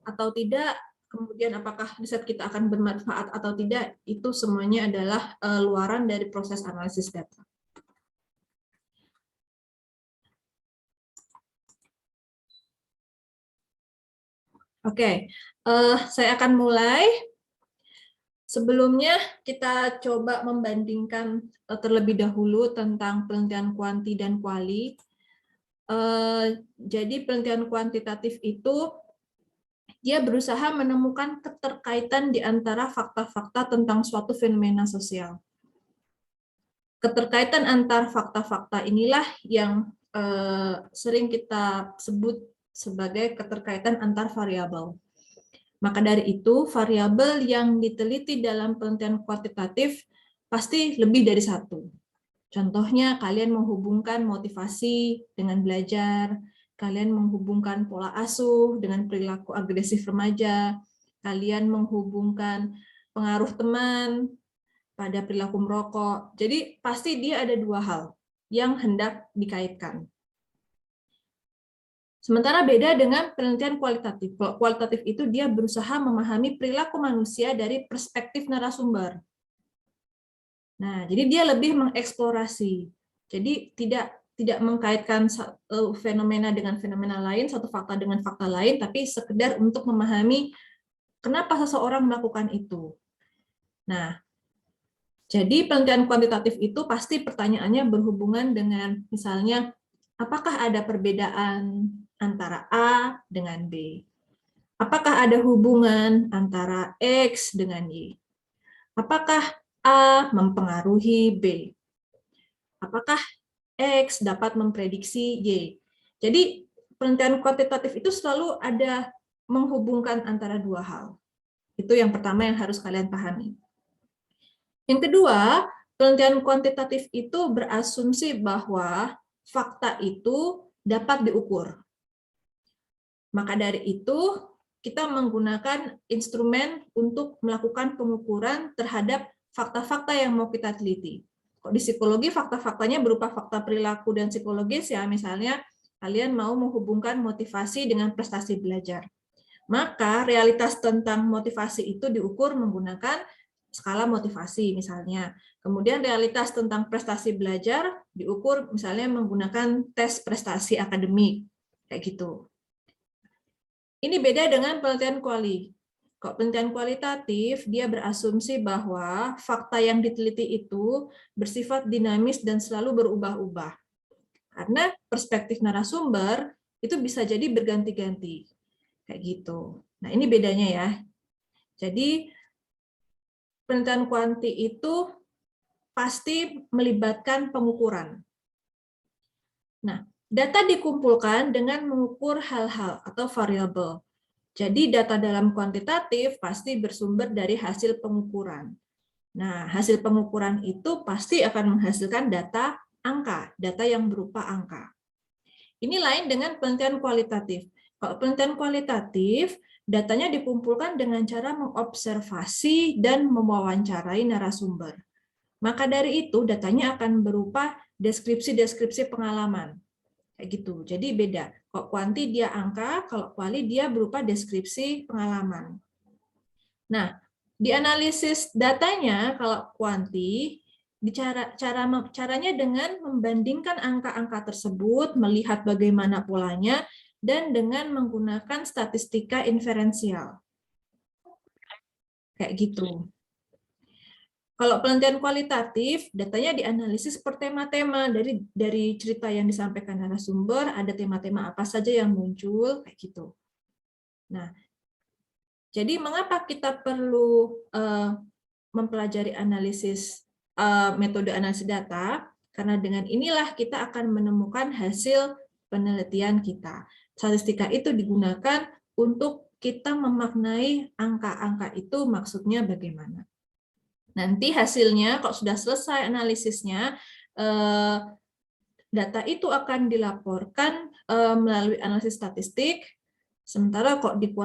atau tidak, kemudian apakah riset kita akan bermanfaat atau tidak, itu semuanya adalah luaran dari proses analisis data. Oke, saya akan mulai. Sebelumnya kita coba membandingkan terlebih dahulu tentang penelitian kuanti dan kuali. Jadi penelitian kuantitatif itu dia berusaha menemukan keterkaitan di antara fakta-fakta tentang suatu fenomena sosial. Keterkaitan antar fakta-fakta inilah yang sering kita sebut sebagai keterkaitan antar variabel. Maka dari itu, variabel yang diteliti dalam penelitian kuantitatif pasti lebih dari satu. Contohnya, kalian menghubungkan motivasi dengan belajar, kalian menghubungkan pola asuh dengan perilaku agresif remaja, kalian menghubungkan pengaruh teman pada perilaku merokok. Jadi, pasti dia ada dua hal yang hendak dikaitkan. Sementara beda dengan penelitian kualitatif. Kualitatif itu dia berusaha memahami perilaku manusia dari perspektif narasumber. Nah, jadi dia lebih mengeksplorasi. Jadi tidak mengkaitkan fenomena dengan fenomena lain, satu fakta dengan fakta lain, tapi sekedar untuk memahami kenapa seseorang melakukan itu. Nah, jadi penelitian kuantitatif itu pasti pertanyaannya berhubungan dengan misalnya apakah ada perbedaan antara A dengan B? Apakah ada hubungan antara X dengan Y? Apakah A mempengaruhi B? Apakah X dapat memprediksi Y? Jadi penelitian kuantitatif itu selalu ada menghubungkan antara dua hal. Itu yang pertama yang harus kalian pahami. Yang kedua, penelitian kuantitatif itu berasumsi bahwa fakta itu dapat diukur. Maka dari itu, kita menggunakan instrumen untuk melakukan pengukuran terhadap fakta-fakta yang mau kita teliti. Di psikologi, fakta-faktanya berupa fakta perilaku dan psikologis, ya, misalnya kalian mau menghubungkan motivasi dengan prestasi belajar. Maka realitas tentang motivasi itu diukur menggunakan skala motivasi misalnya. Kemudian realitas tentang prestasi belajar diukur misalnya menggunakan tes prestasi akademik. Kayak gitu. Ini beda dengan penelitian kuali. Kalau penelitian kualitatif, dia berasumsi bahwa fakta yang diteliti itu bersifat dinamis dan selalu berubah-ubah. Karena perspektif narasumber itu bisa jadi berganti-ganti. Kayak gitu. Nah, ini bedanya ya. Jadi, penelitian kuanti itu pasti melibatkan pengukuran. Nah, data dikumpulkan dengan mengukur hal-hal atau variabel. Jadi data dalam kuantitatif pasti bersumber dari hasil pengukuran. Nah, hasil pengukuran itu pasti akan menghasilkan data angka, data yang berupa angka. Ini lain dengan penelitian kualitatif. Kalau penelitian kualitatif, datanya dikumpulkan dengan cara mengobservasi dan mewawancarai narasumber. Maka dari itu, datanya akan berupa deskripsi-deskripsi pengalaman. Kayak gitu. Jadi beda. Kalau kuanti dia angka, kalau kuali dia berupa deskripsi pengalaman. Nah, di analisis datanya kalau kuanti, caranya dengan membandingkan angka-angka tersebut, melihat bagaimana polanya, dan dengan menggunakan statistika inferensial. Kayak gitu. Kalau penelitian kualitatif, datanya dianalisis per tema-tema dari cerita yang disampaikan narasumber, ada tema-tema apa saja yang muncul, kayak gitu. Nah, jadi mengapa kita perlu mempelajari analisis metode analisis data? Karena dengan inilah kita akan menemukan hasil penelitian kita. Statistika itu digunakan untuk kita memaknai angka-angka itu maksudnya bagaimana. Nanti hasilnya, kalau sudah selesai analisisnya, data itu akan dilaporkan melalui analisis statistik, sementara kok di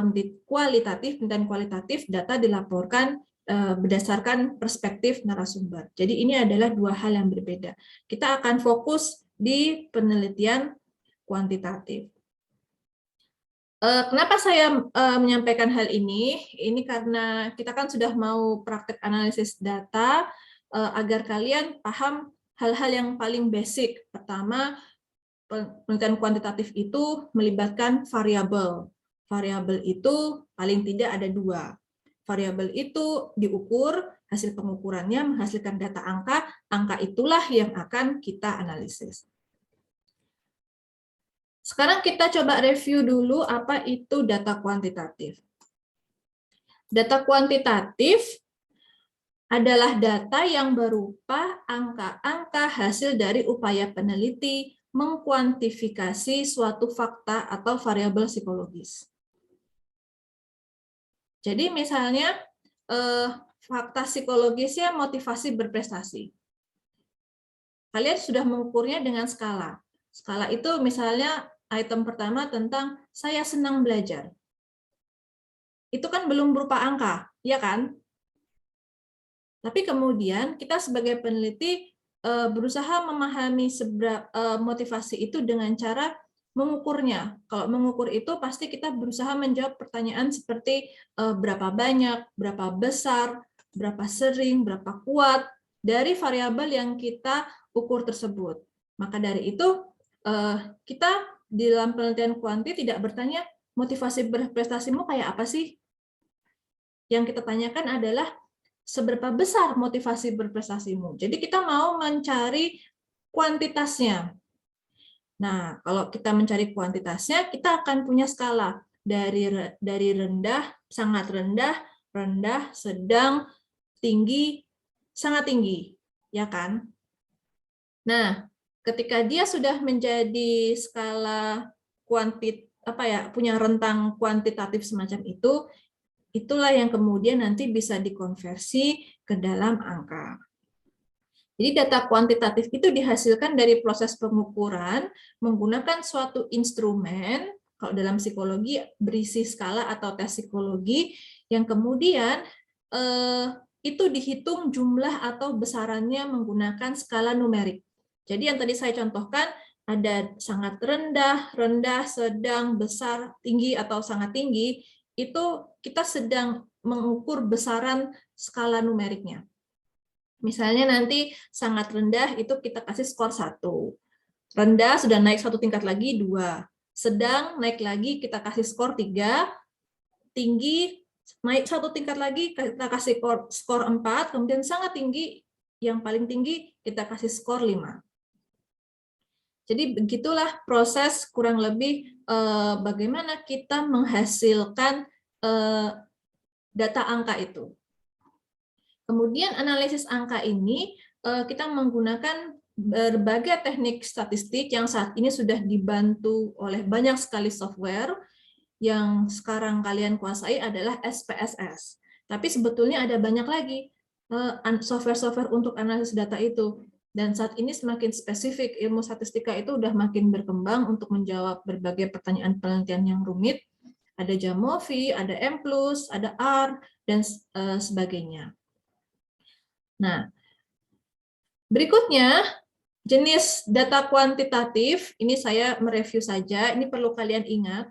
kualitatif, penelitian kualitatif, data dilaporkan berdasarkan perspektif narasumber. Jadi ini adalah dua hal yang berbeda. Kita akan fokus di penelitian kuantitatif. Kenapa saya menyampaikan hal ini? Ini karena kita kan sudah mau praktek analisis data, agar kalian paham hal-hal yang paling basic. Pertama, penelitian kuantitatif itu melibatkan variabel. Variabel itu paling tidak ada 2. Variabel itu diukur, hasil pengukurannya menghasilkan data angka, angka itulah yang akan kita analisis. Sekarang kita coba review dulu apa itu data kuantitatif. Data kuantitatif adalah data yang berupa angka-angka hasil dari upaya peneliti mengkuantifikasi suatu fakta atau variabel psikologis. Jadi misalnya fakta psikologisnya motivasi berprestasi. Kalian sudah mengukurnya dengan skala. Skala itu misalnya item pertama tentang saya senang belajar. Itu kan belum berupa angka, ya kan? Tapi kemudian kita sebagai peneliti berusaha memahami motivasi itu dengan cara mengukurnya. Kalau mengukur itu pasti kita berusaha menjawab pertanyaan seperti berapa banyak, berapa besar, berapa sering, berapa kuat dari variabel yang kita ukur tersebut. Maka dari itu kita di dalam penelitian kuanti tidak bertanya motivasi berprestasimu kayak apa sih? Yang kita tanyakan adalah seberapa besar motivasi berprestasimu. Jadi kita mau mencari kuantitasnya. Nah, kalau kita mencari kuantitasnya, kita akan punya skala dari rendah, sangat rendah, rendah, sedang, tinggi, sangat tinggi, ya kan? Nah, ketika dia sudah menjadi skala punya rentang kuantitatif semacam itu, itulah yang kemudian nanti bisa dikonversi ke dalam angka. Jadi data kuantitatif itu dihasilkan dari proses pengukuran menggunakan suatu instrumen, kalau dalam psikologi berisi skala atau tes psikologi, yang kemudian itu dihitung jumlah atau besarannya menggunakan skala numerik. Jadi yang tadi saya contohkan ada sangat rendah, rendah, sedang, besar, tinggi, atau sangat tinggi, itu kita sedang mengukur besaran skala numeriknya. Misalnya nanti sangat rendah itu kita kasih skor 1. Rendah sudah naik 1 tingkat lagi 2. Sedang naik lagi kita kasih skor 3. Tinggi naik 1 tingkat lagi kita kasih skor 4. Kemudian sangat tinggi, yang paling tinggi kita kasih skor 5. Jadi begitulah proses kurang lebih bagaimana kita menghasilkan data angka itu. Kemudian analisis angka ini kita menggunakan berbagai teknik statistik yang saat ini sudah dibantu oleh banyak sekali software. Yang sekarang kalian kuasai adalah SPSS. Tapi sebetulnya ada banyak lagi software-software untuk analisis data itu. Dan saat ini semakin spesifik, ilmu statistika itu sudah makin berkembang untuk menjawab berbagai pertanyaan penelitian yang rumit. Ada Jamovi, ada M+, ada R, dan sebagainya. Nah, berikutnya jenis data kuantitatif, ini saya mereview saja, ini perlu kalian ingat,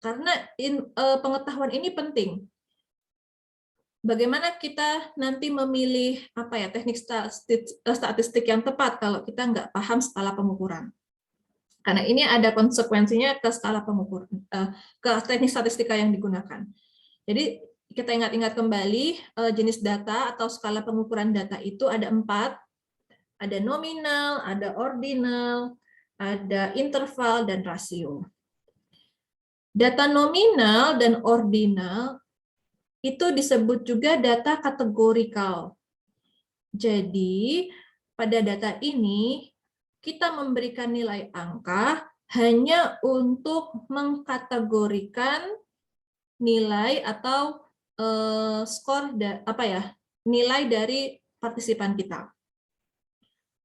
karena pengetahuan ini penting. Bagaimana kita nanti memilih teknik statistik yang tepat kalau kita nggak paham skala pengukuran. Karena ini ada konsekuensinya ke skala pengukuran, ke teknik statistika yang digunakan. Jadi kita ingat-ingat kembali jenis data atau skala pengukuran data itu ada 4. Ada nominal, ada ordinal, ada interval, dan rasio. Data nominal dan ordinal itu disebut juga data kategorikal. Jadi pada data ini kita memberikan nilai angka hanya untuk mengkategorikan nilai atau skor nilai dari partisipan kita.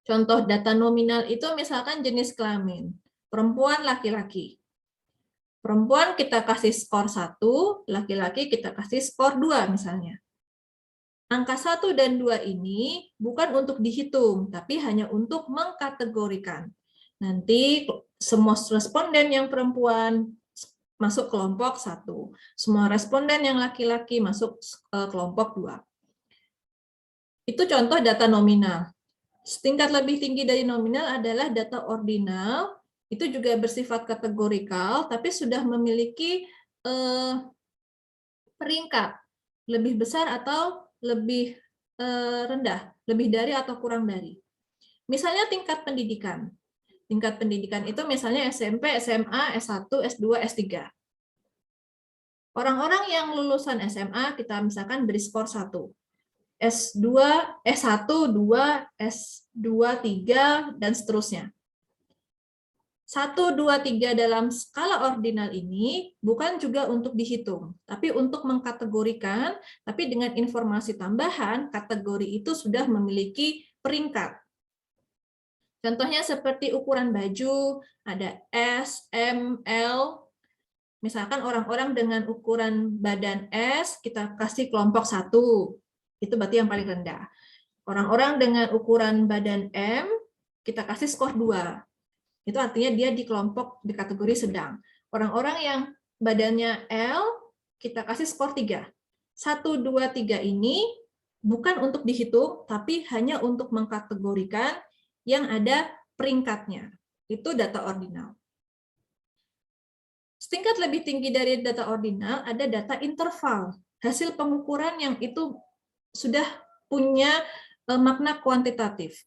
Contoh data nominal itu misalkan jenis kelamin, perempuan, laki-laki. Perempuan kita kasih skor 1, laki-laki kita kasih skor 2 misalnya. Angka 1 dan 2 ini bukan untuk dihitung, tapi hanya untuk mengkategorikan. Nanti semua responden yang perempuan masuk kelompok 1. Semua responden yang laki-laki masuk kelompok 2. Itu contoh data nominal. Tingkat lebih tinggi dari nominal adalah data ordinal, itu juga bersifat kategorikal, tapi sudah memiliki peringkat lebih besar atau lebih rendah, lebih dari atau kurang dari. Misalnya tingkat pendidikan. Tingkat pendidikan itu misalnya SMP, SMA, S1, S2, S3. Orang-orang yang lulusan SMA, kita misalkan beri skor 1. S2, S1, 2, S2, 3, dan seterusnya. 1, 2, 3 dalam skala ordinal ini bukan juga untuk dihitung, tapi untuk mengkategorikan, tapi dengan informasi tambahan, kategori itu sudah memiliki peringkat. Contohnya seperti ukuran baju, ada S, M, L. Misalkan orang-orang dengan ukuran badan S, kita kasih kelompok 1. Itu berarti yang paling rendah. Orang-orang dengan ukuran badan M, kita kasih skor 2. Itu artinya dia di kelompok di kategori sedang. Orang-orang yang badannya L, kita kasih skor 3. 1, 2, 3 ini bukan untuk dihitung, tapi hanya untuk mengkategorikan yang ada peringkatnya. Itu data ordinal. Setingkat lebih tinggi dari data ordinal, ada data interval. Hasil pengukuran yang itu sudah punya makna kuantitatif.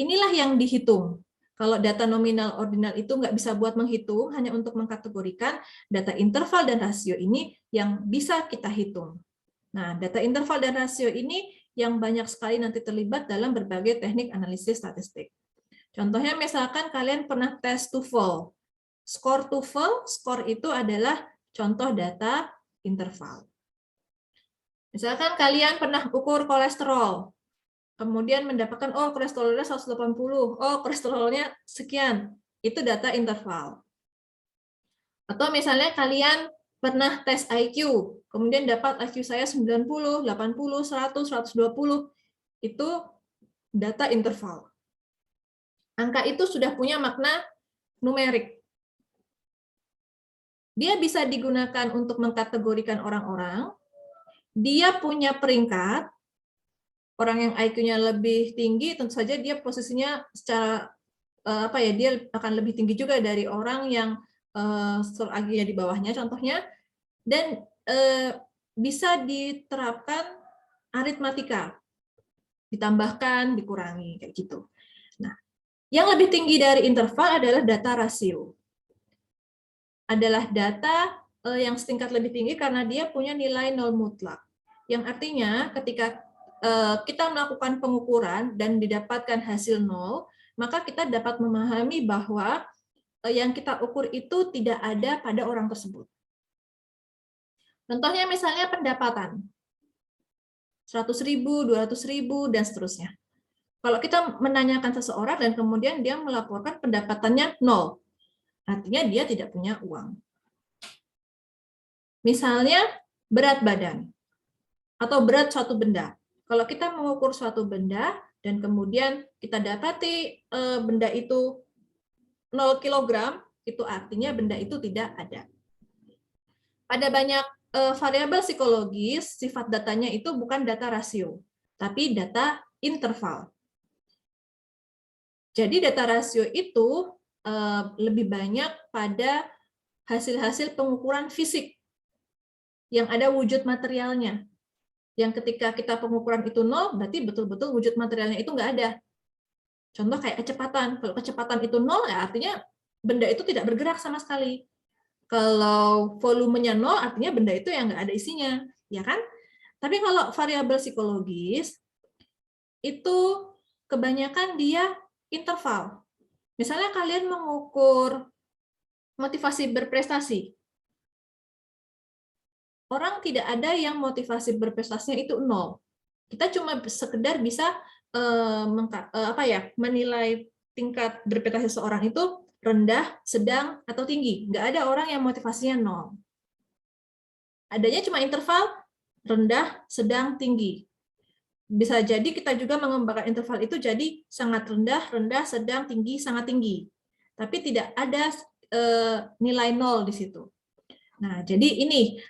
Inilah yang dihitung. Kalau data nominal ordinal itu nggak bisa buat menghitung, hanya untuk mengkategorikan, data interval dan rasio ini yang bisa kita hitung. Nah, data interval dan rasio ini yang banyak sekali nanti terlibat dalam berbagai teknik analisis statistik. Contohnya misalkan kalian pernah tes TOEFL. Skor TOEFL, skor itu adalah contoh data interval. Misalkan kalian pernah ukur kolesterol, kemudian mendapatkan, oh kolesterolnya 180, oh kolesterolnya sekian, itu data interval. Atau misalnya kalian pernah tes IQ, kemudian dapat IQ saya 90, 80, 100, 120, itu data interval. Angka itu sudah punya makna numerik. Dia bisa digunakan untuk mengkategorikan orang-orang, dia punya peringkat, orang yang IQ-nya lebih tinggi, tentu saja dia posisinya secara dia akan lebih tinggi juga dari orang yang IQ-nya di bawahnya, contohnya, dan bisa diterapkan aritmatika, ditambahkan, dikurangi, kayak gitu. Nah, yang lebih tinggi dari interval adalah data rasio. Adalah data yang setingkat lebih tinggi karena dia punya nilai nol mutlak. Yang artinya ketika kita melakukan pengukuran dan didapatkan hasil nol, maka kita dapat memahami bahwa yang kita ukur itu tidak ada pada orang tersebut. Contohnya misalnya pendapatan. 100.000, 200.000, dan seterusnya. Kalau kita menanyakan seseorang dan kemudian dia melaporkan pendapatannya nol, artinya dia tidak punya uang. Misalnya berat badan atau berat suatu benda. Kalau kita mengukur suatu benda dan kemudian kita dapati benda itu 0 kg, itu artinya benda itu tidak ada. Pada banyak variabel psikologis, sifat datanya itu bukan data rasio, tapi data interval. Jadi data rasio itu lebih banyak pada hasil-hasil pengukuran fisik yang ada wujud materialnya. Yang ketika kita pengukuran itu 0, berarti betul-betul wujud materialnya itu nggak ada. Contoh kayak kecepatan. Kalau kecepatan itu 0, ya artinya benda itu tidak bergerak sama sekali. Kalau volumenya 0, artinya benda itu yang nggak ada isinya, ya kan? Tapi kalau variabel psikologis, itu kebanyakan dia interval. Misalnya kalian mengukur motivasi berprestasi. Orang tidak ada yang motivasi berprestasinya itu 0. Kita cuma sekedar bisa menilai tingkat berprestasi seorang itu rendah, sedang, atau tinggi. Nggak ada orang yang motivasinya 0. Adanya cuma interval rendah, sedang, tinggi. Bisa jadi kita juga mengembangkan interval itu jadi sangat rendah, rendah, sedang, tinggi, sangat tinggi. Tapi tidak ada nilai 0 di situ. Nah, jadi ini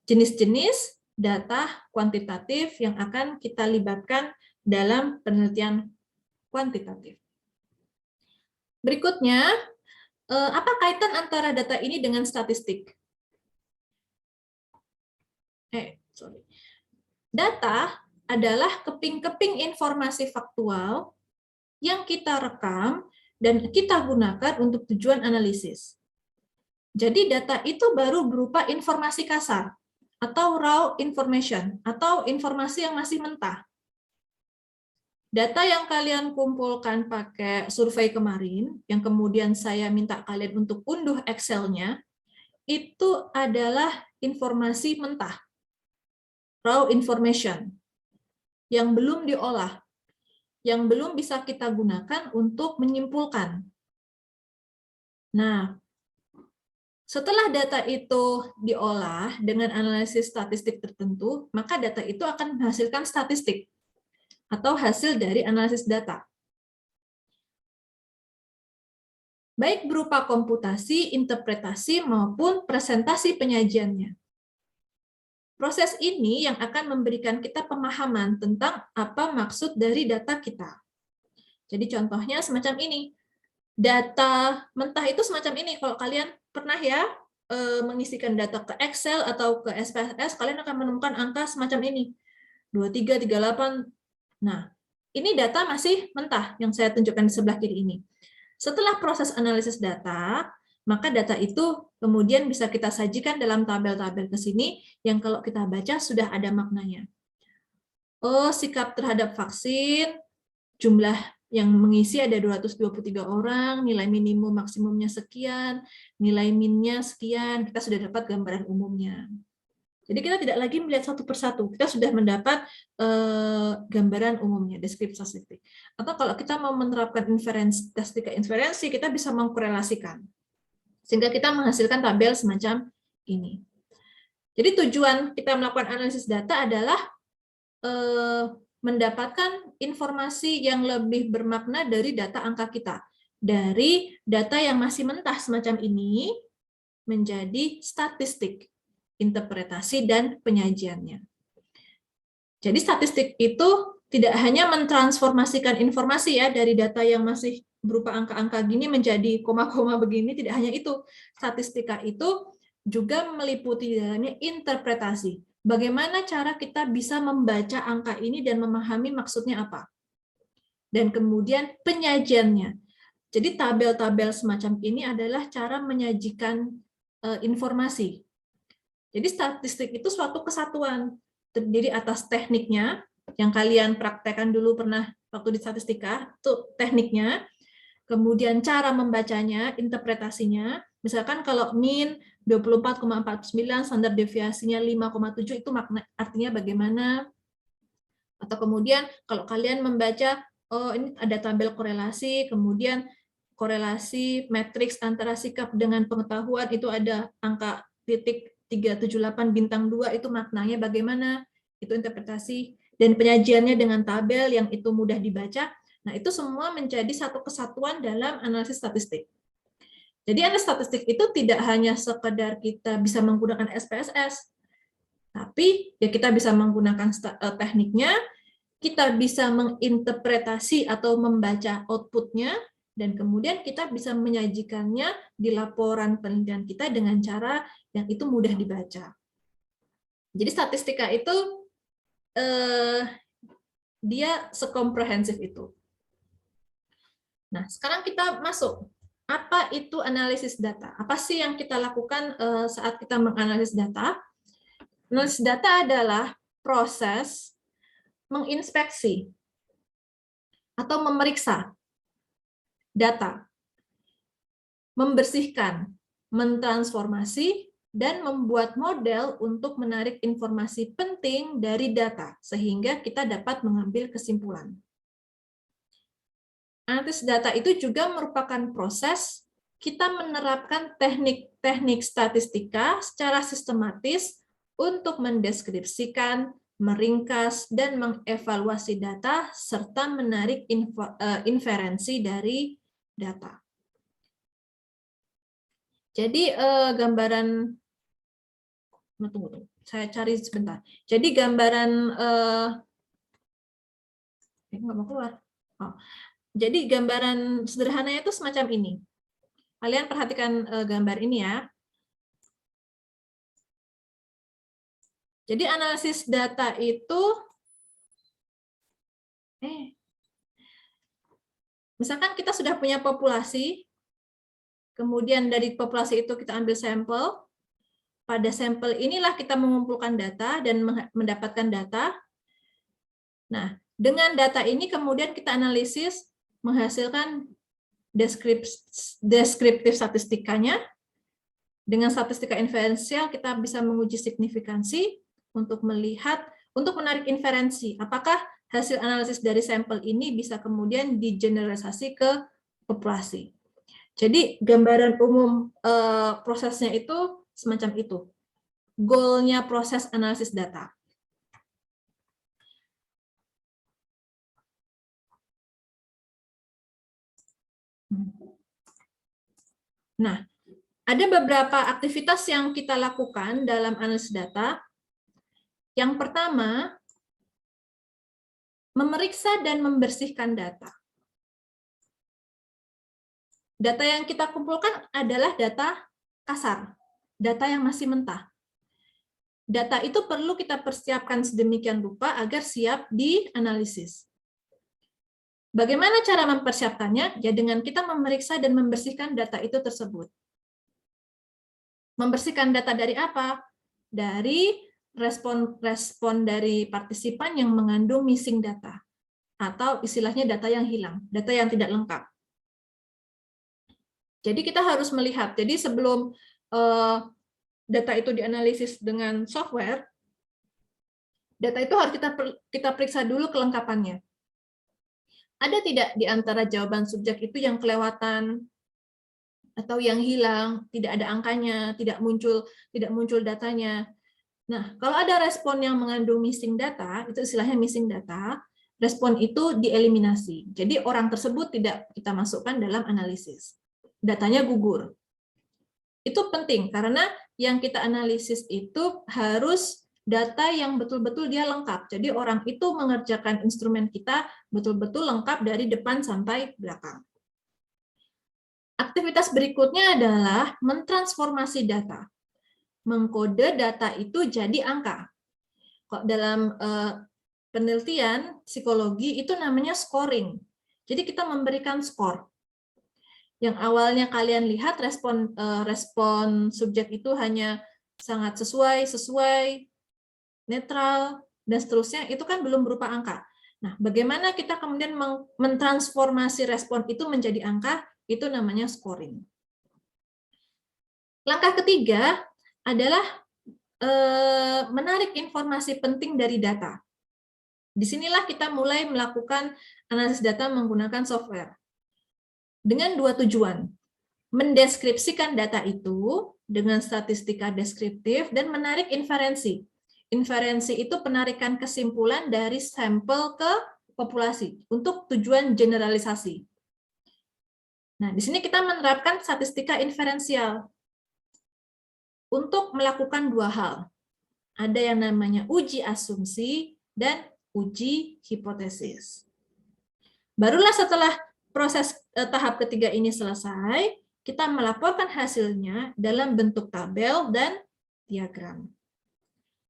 jenis-jenis data kuantitatif yang akan kita libatkan dalam penelitian kuantitatif. Berikutnya, apa kaitan antara data ini dengan statistik? Data adalah keping-keping informasi faktual yang kita rekam dan kita gunakan untuk tujuan analisis. Jadi data itu baru berupa informasi kasar atau raw information atau informasi yang masih mentah. Data yang kalian kumpulkan pakai survei kemarin, yang kemudian saya minta kalian untuk unduh Excel-nya, itu adalah informasi mentah, raw information, yang belum diolah, yang belum bisa kita gunakan untuk menyimpulkan. Nah, setelah data itu diolah dengan analisis statistik tertentu, maka data itu akan menghasilkan statistik atau hasil dari analisis data. Baik berupa komputasi, interpretasi, maupun presentasi penyajiannya. Proses ini yang akan memberikan kita pemahaman tentang apa maksud dari data kita. Jadi contohnya semacam ini. Data mentah itu semacam ini. Kalau kalian pernah ya mengisikan data ke Excel atau ke SPSS, kalian akan menemukan angka semacam ini. 23, 38. Nah, ini data masih mentah yang saya tunjukkan di sebelah kiri ini. Setelah proses analisis data, maka data itu kemudian bisa kita sajikan dalam tabel-tabel ke sini yang kalau kita baca sudah ada maknanya. Oh, sikap terhadap vaksin, jumlah yang mengisi ada 223 orang, nilai minimum maksimumnya sekian, nilai minnya sekian, kita sudah dapat gambaran umumnya. Jadi kita tidak lagi melihat satu persatu, kita sudah mendapat gambaran umumnya, deskripsi statistik. Atau kalau kita mau menerapkan statistika inferensi, kita bisa mengkorelasikan. Sehingga kita menghasilkan tabel semacam ini. Jadi tujuan kita melakukan analisis data adalah mendapatkan informasi yang lebih bermakna dari data angka kita. Dari data yang masih mentah semacam ini menjadi statistik, interpretasi, dan penyajiannya. Jadi statistik itu tidak hanya mentransformasikan informasi ya dari data yang masih berupa angka-angka gini menjadi koma-koma begini, tidak hanya itu. Statistika itu juga meliputi di dalamnya interpretasi. Bagaimana cara kita bisa membaca angka ini dan memahami maksudnya apa. Dan kemudian penyajiannya. Jadi tabel-tabel semacam ini adalah cara menyajikan informasi. Jadi statistik itu suatu kesatuan, terdiri atas tekniknya, yang kalian praktekkan dulu pernah waktu di statistika, itu tekniknya, kemudian cara membacanya, interpretasinya, misalkan kalau min 24,49, standar deviasinya 5,7, itu makna artinya bagaimana, atau kemudian kalau kalian membaca, oh ini ada tabel korelasi, kemudian korelasi matriks antara sikap dengan pengetahuan, itu ada angka titik 378 bintang 2, itu maknanya bagaimana, itu interpretasi, dan penyajiannya dengan tabel yang itu mudah dibaca. Nah, itu semua menjadi satu kesatuan dalam analisis statistik. Jadi analisis statistik itu tidak hanya sekedar kita bisa menggunakan SPSS, tapi ya kita bisa menggunakan tekniknya, kita bisa menginterpretasi atau membaca outputnya, dan kemudian kita bisa menyajikannya di laporan penelitian kita dengan cara yang itu mudah dibaca. Jadi statistika itu dia sekomprehensif itu. Nah, sekarang kita masuk. Apa itu analisis data? Apa sih yang kita lakukan saat kita menganalisis data? Analisis data adalah proses menginspeksi atau memeriksa data, membersihkan, mentransformasi, dan membuat model untuk menarik informasi penting dari data, sehingga kita dapat mengambil kesimpulan. Analisis data itu juga merupakan proses kita menerapkan teknik-teknik statistika secara sistematis untuk mendeskripsikan, meringkas, dan mengevaluasi data, serta menarik inferensi dari data. Jadi gambaran, tunggu, saya cari sebentar. Jadi gambaran nggak mau keluar. Oh. Jadi gambaran sederhananya itu semacam ini. Kalian perhatikan gambar ini ya. Jadi analisis data itu, misalkan kita sudah punya populasi, kemudian dari populasi itu kita ambil sampel, pada sampel inilah kita mengumpulkan data dan mendapatkan data. Nah, dengan data ini kemudian kita analisis, menghasilkan deskriptif statistikanya. Dengan statistika inferensial kita bisa menguji signifikansi untuk melihat, untuk menarik inferensi, apakah hasil analisis dari sampel ini bisa kemudian digeneralisasi ke populasi. Jadi gambaran umum prosesnya itu semacam itu. Goalnya proses analisis data. Nah, ada beberapa aktivitas yang kita lakukan dalam analisis data. Yang pertama, memeriksa dan membersihkan data. Data yang kita kumpulkan adalah data kasar, data yang masih mentah. Data itu perlu kita persiapkan sedemikian rupa agar siap dianalisis. Bagaimana cara mempersiapkannya? Ya dengan kita memeriksa dan membersihkan data itu tersebut. Membersihkan data dari apa? Dari respon dari partisipan yang mengandung missing data, atau istilahnya data yang hilang, data yang tidak lengkap. Jadi kita harus melihat, jadi sebelum data itu dianalisis dengan software, data itu harus kita periksa dulu kelengkapannya. Ada tidak di antara jawaban subjek itu yang kelewatan, atau yang hilang, tidak ada angkanya, tidak muncul datanya. Nah, kalau ada respon yang mengandung missing data, itu istilahnya missing data, respon itu dieliminasi. Jadi orang tersebut tidak kita masukkan dalam analisis. Datanya gugur. Itu penting karena yang kita analisis itu harus data yang betul-betul dia lengkap. Jadi orang itu mengerjakan instrumen kita betul-betul lengkap dari depan sampai belakang. Aktivitas berikutnya adalah mentransformasi data. Mengkode data itu jadi angka. Kok dalam penelitian psikologi itu namanya scoring. Jadi kita memberikan skor. Yang awalnya kalian lihat respon subjek itu hanya sangat sesuai, netral, dan seterusnya, itu kan belum berupa angka. Nah, bagaimana kita kemudian mentransformasi respon itu menjadi angka, itu namanya scoring. Langkah ketiga adalah menarik informasi penting dari data. Disinilah kita mulai melakukan analisis data menggunakan software. Dengan dua tujuan, mendeskripsikan data itu dengan statistika deskriptif dan menarik inferensi. Inferensi itu penarikan kesimpulan dari sampel ke populasi untuk tujuan generalisasi. Nah, di sini kita menerapkan statistika inferensial untuk melakukan dua hal. Ada yang namanya uji asumsi dan uji hipotesis. Barulah setelah proses tahap ketiga ini selesai, kita melaporkan hasilnya dalam bentuk tabel dan diagram.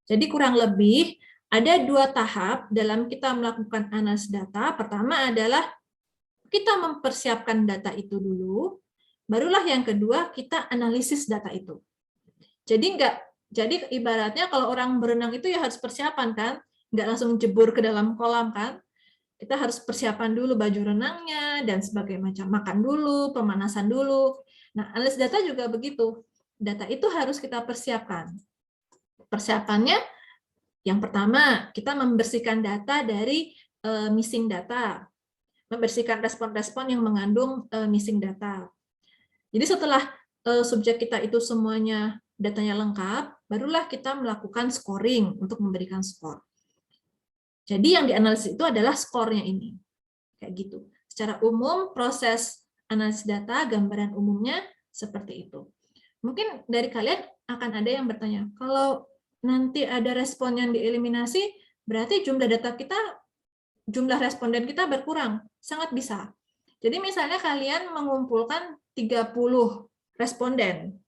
Jadi kurang lebih ada dua tahap dalam kita melakukan analisis data. Pertama adalah kita mempersiapkan data itu dulu, barulah yang kedua kita analisis data itu. Jadi ibaratnya kalau orang berenang itu ya harus persiapan kan, nggak langsung jebur ke dalam kolam kan. Kita harus persiapan dulu baju renangnya dan sebagainya macam, makan dulu, pemanasan dulu. Nah, analisis data juga begitu. Data itu harus kita persiapkan. Persiapannya yang pertama, kita membersihkan data dari missing data. Membersihkan respon-respon yang mengandung missing data. Jadi setelah subjek kita itu semuanya datanya lengkap, barulah kita melakukan scoring untuk memberikan skor. Jadi yang dianalisis itu adalah skornya ini. Kayak gitu. Secara umum proses analisis data gambaran umumnya seperti itu. Mungkin dari kalian akan ada yang bertanya, kalau nanti ada respon yang dieliminasi, berarti jumlah data kita, jumlah responden kita berkurang. Sangat bisa. Jadi misalnya kalian mengumpulkan 30 responden.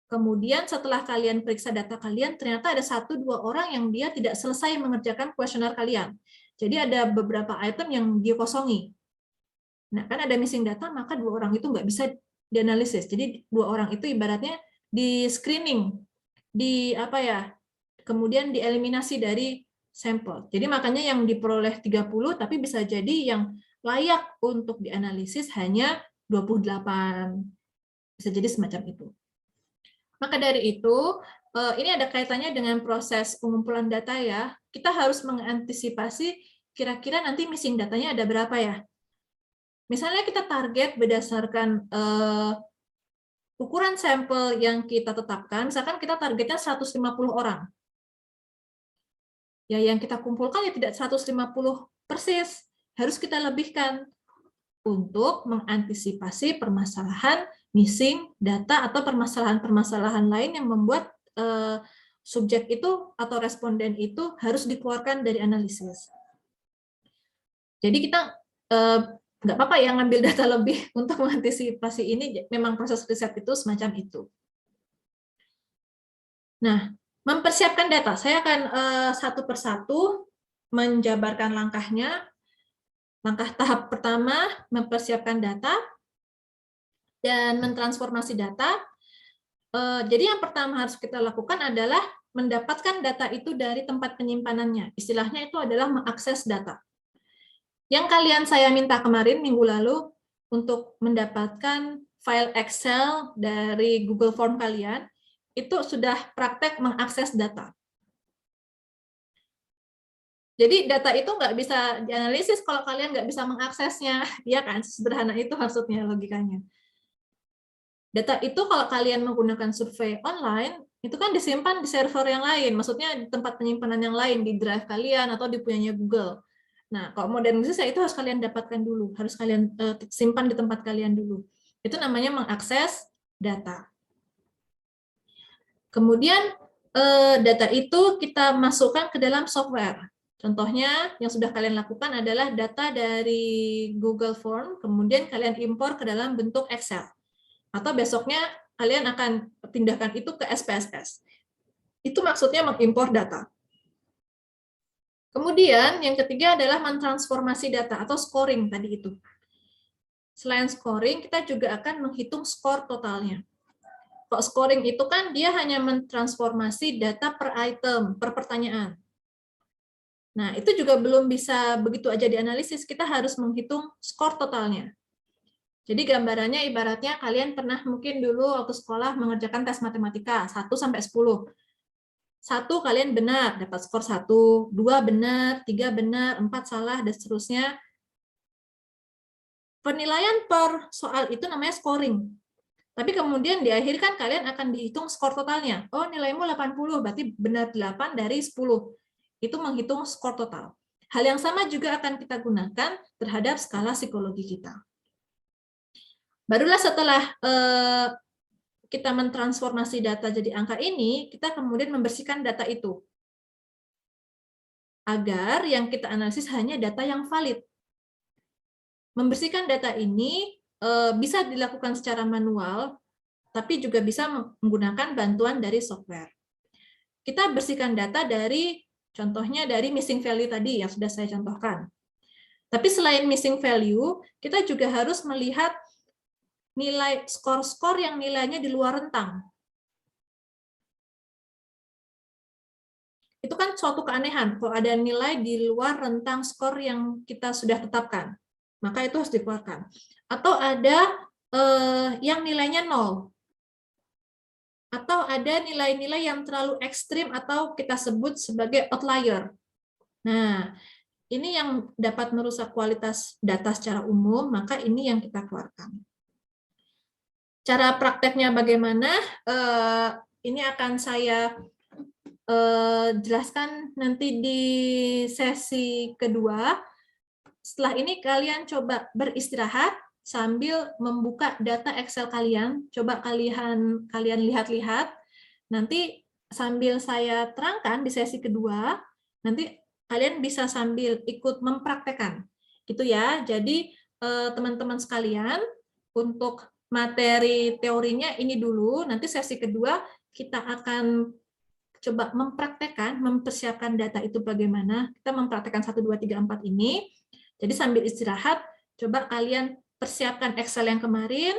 Kemudian setelah kalian periksa data kalian, ternyata ada 1-2 orang yang dia tidak selesai mengerjakan kuesioner kalian. Jadi ada beberapa item yang dia kosongi. Nah, kan ada missing data, maka 2 orang itu nggak bisa dianalisis. Jadi 2 orang itu ibaratnya di screening, di apa ya, kemudian dieliminasi dari sampel. Jadi makanya yang diperoleh 30, tapi bisa jadi yang layak untuk dianalisis hanya 28. Bisa jadi semacam itu. Maka dari itu, ini ada kaitannya dengan proses pengumpulan data ya. Kita harus mengantisipasi kira-kira nanti missing datanya ada berapa ya. Misalnya kita target berdasarkan ukuran sampel yang kita tetapkan, misalkan kita targetnya 150 orang. Ya, yang kita kumpulkan ya tidak 150 persis, harus kita lebihkan untuk mengantisipasi permasalahan missing data atau permasalahan-permasalahan lain yang membuat subjek itu atau responden itu harus dikeluarkan dari analisis. Jadi kita nggak apa-apa ya ngambil data lebih untuk mengantisipasi ini, memang proses riset itu semacam itu. Nah, mempersiapkan data, saya akan satu persatu menjabarkan langkahnya. Langkah tahap pertama, mempersiapkan data dan mentransformasi data. Jadi yang pertama harus kita lakukan adalah mendapatkan data itu dari tempat penyimpanannya. Istilahnya itu adalah mengakses data. Yang kalian saya minta kemarin minggu lalu untuk mendapatkan file Excel dari Google Form kalian, itu sudah praktek mengakses data. Jadi data itu nggak bisa dianalisis kalau kalian nggak bisa mengaksesnya, ya kan? Sederhana itu maksudnya logikanya. Data itu kalau kalian menggunakan survei online, itu kan disimpan di server yang lain, maksudnya di tempat penyimpanan yang lain, di drive kalian atau di punyanya Google. Nah, kalau modernisasi itu harus kalian dapatkan dulu, harus kalian simpan di tempat kalian dulu. Itu namanya mengakses data. Kemudian data itu kita masukkan ke dalam software. Contohnya yang sudah kalian lakukan adalah data dari Google Form, kemudian kalian impor ke dalam bentuk Excel. Atau besoknya kalian akan pindahkan itu ke SPSS. Itu maksudnya mengimpor data. Kemudian yang ketiga adalah mentransformasi data atau scoring tadi itu. Selain scoring, kita juga akan menghitung skor totalnya. Kalau scoring itu kan dia hanya mentransformasi data per item, per pertanyaan. Nah, itu juga belum bisa begitu aja dianalisis, kita harus menghitung skor totalnya. Jadi gambarannya ibaratnya kalian pernah mungkin dulu waktu sekolah mengerjakan tes matematika 1-10. 1 kalian benar, dapat skor 1, 2 benar, 3 benar, 4 salah, dan seterusnya. Penilaian per soal itu namanya scoring. Tapi kemudian di akhir kan kalian akan dihitung skor totalnya. Oh, nilaimu 80, berarti benar 8 dari 10. Itu menghitung skor total. Hal yang sama juga akan kita gunakan terhadap skala psikologi kita. Barulah setelah kita mentransformasi data jadi angka ini, kita kemudian membersihkan data itu. Agar yang kita analisis hanya data yang valid. Membersihkan data ini bisa dilakukan secara manual, tapi juga bisa menggunakan bantuan dari software. Kita bersihkan data dari, contohnya dari missing value tadi yang sudah saya contohkan. Tapi selain missing value, kita juga harus melihat nilai skor-skor yang nilainya di luar rentang. Itu kan suatu keanehan, kalau ada nilai di luar rentang skor yang kita sudah tetapkan, maka itu harus dikeluarkan. Atau ada yang nilainya 0, atau ada nilai-nilai yang terlalu ekstrim atau kita sebut sebagai outlier. Nah, ini yang dapat merusak kualitas data secara umum, maka ini yang kita keluarkan. Cara prakteknya bagaimana? Ini akan saya jelaskan nanti di sesi kedua. Setelah ini kalian coba beristirahat, sambil membuka data Excel kalian. Coba kalian lihat-lihat. Nanti sambil saya terangkan di sesi kedua, nanti kalian bisa sambil ikut mempraktekkan. Gitu ya. Jadi teman-teman sekalian, untuk materi teorinya ini dulu, nanti sesi kedua kita akan coba mempraktekkan, mempersiapkan data itu bagaimana. Kita mempraktekkan 1, 2, 3, 4 ini. Jadi sambil istirahat, coba kalian persiapkan Excel yang kemarin,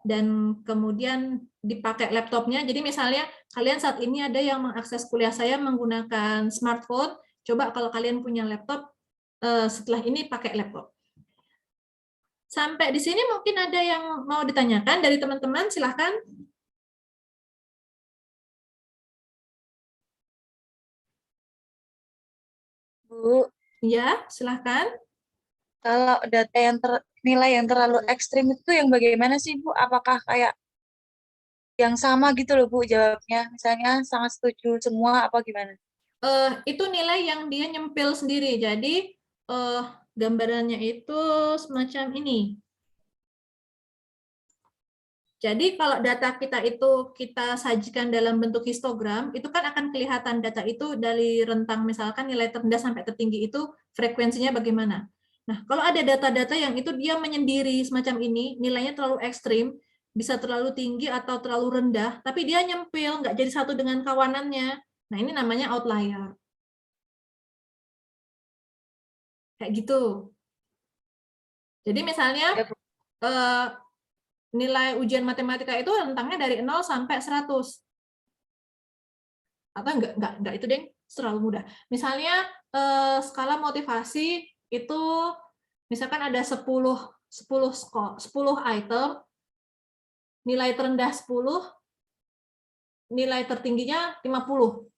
dan kemudian dipakai laptopnya. Jadi misalnya kalian saat ini ada yang mengakses kuliah saya menggunakan smartphone, coba kalau kalian punya laptop, setelah ini pakai laptop. Sampai di sini mungkin ada yang mau ditanyakan dari teman-teman, silahkan. Bu, Ya, silahkan. kalau data yang nilai yang terlalu ekstrim itu yang bagaimana sih, Bu? Apakah kayak yang sama gitu loh, Bu, jawabnya? Misalnya sangat setuju semua, apa gimana? Itu nilai yang dia nyempil sendiri. Jadi gambarannya itu semacam ini. Jadi kalau data kita itu kita sajikan dalam bentuk histogram, itu kan akan kelihatan data itu dari rentang misalkan nilai terendah sampai tertinggi itu frekuensinya bagaimana. Nah, kalau ada data-data yang itu dia menyendiri semacam ini, nilainya terlalu ekstrim, bisa terlalu tinggi atau terlalu rendah, tapi dia nyempil, nggak jadi satu dengan kawanannya. Nah, ini namanya outlier. Kayak gitu. Jadi misalnya Ya, Bu. nilai ujian matematika itu rentangnya dari 0 sampai 100. Atau enggak itu deh, terlalu mudah. Misalnya skala motivasi itu misalkan ada 10 item, nilai terendah 10, nilai tertingginya 50.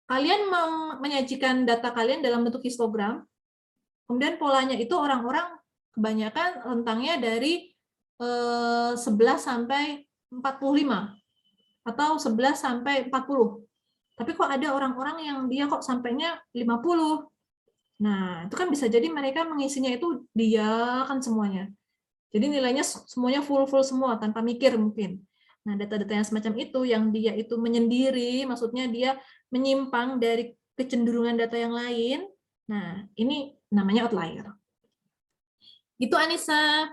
Kalian menyajikan data kalian dalam bentuk histogram, kemudian polanya itu orang-orang kebanyakan rentangnya dari 11 sampai 45 atau 11 sampai 40. Tapi kok ada orang-orang yang dia kok sampainya 50. Nah, itu kan bisa jadi mereka mengisinya itu dia kan semuanya. Jadi nilainya semuanya full semua tanpa mikir mungkin. Nah, data-data yang semacam itu yang dia itu menyendiri, maksudnya dia menyimpang dari kecenderungan data yang lain. Nah, ini namanya outlier. Itu Anissa.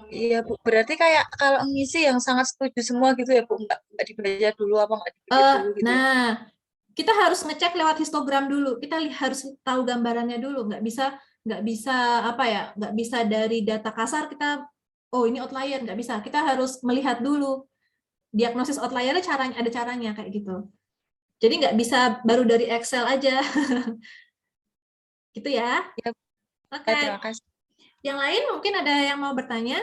Iya, Bu. Berarti kayak kalau ngisi yang sangat setuju semua gitu ya, Bu. Nggak dibaca dulu apa nggak dipikir dulu gitu ya. Nah, kita harus ngecek lewat histogram dulu. Kita harus tahu gambarannya dulu. Nggak bisa apa ya? Nggak bisa dari data kasar kita, oh ini outlier. Nggak bisa. Kita harus melihat dulu. Diagnosis outlier-nya ada caranya kayak gitu. Jadi nggak bisa baru dari Excel aja. Gitu ya. Ya, Oke. terima kasih. Yang lain mungkin ada yang mau bertanya?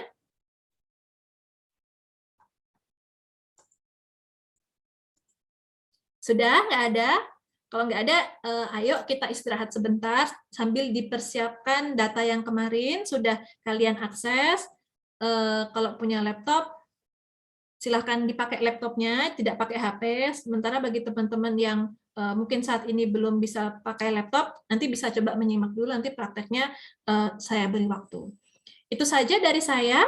Sudah? Nggak ada? Kalau nggak ada, ayo kita istirahat sebentar sambil dipersiapkan data yang kemarin sudah kalian akses. Kalau punya laptop, silahkan dipakai laptopnya, tidak pakai HP. Sementara bagi teman-teman yang mungkin saat ini belum bisa pakai laptop, nanti bisa coba menyimak dulu, nanti prakteknya saya beri waktu. Itu saja dari saya.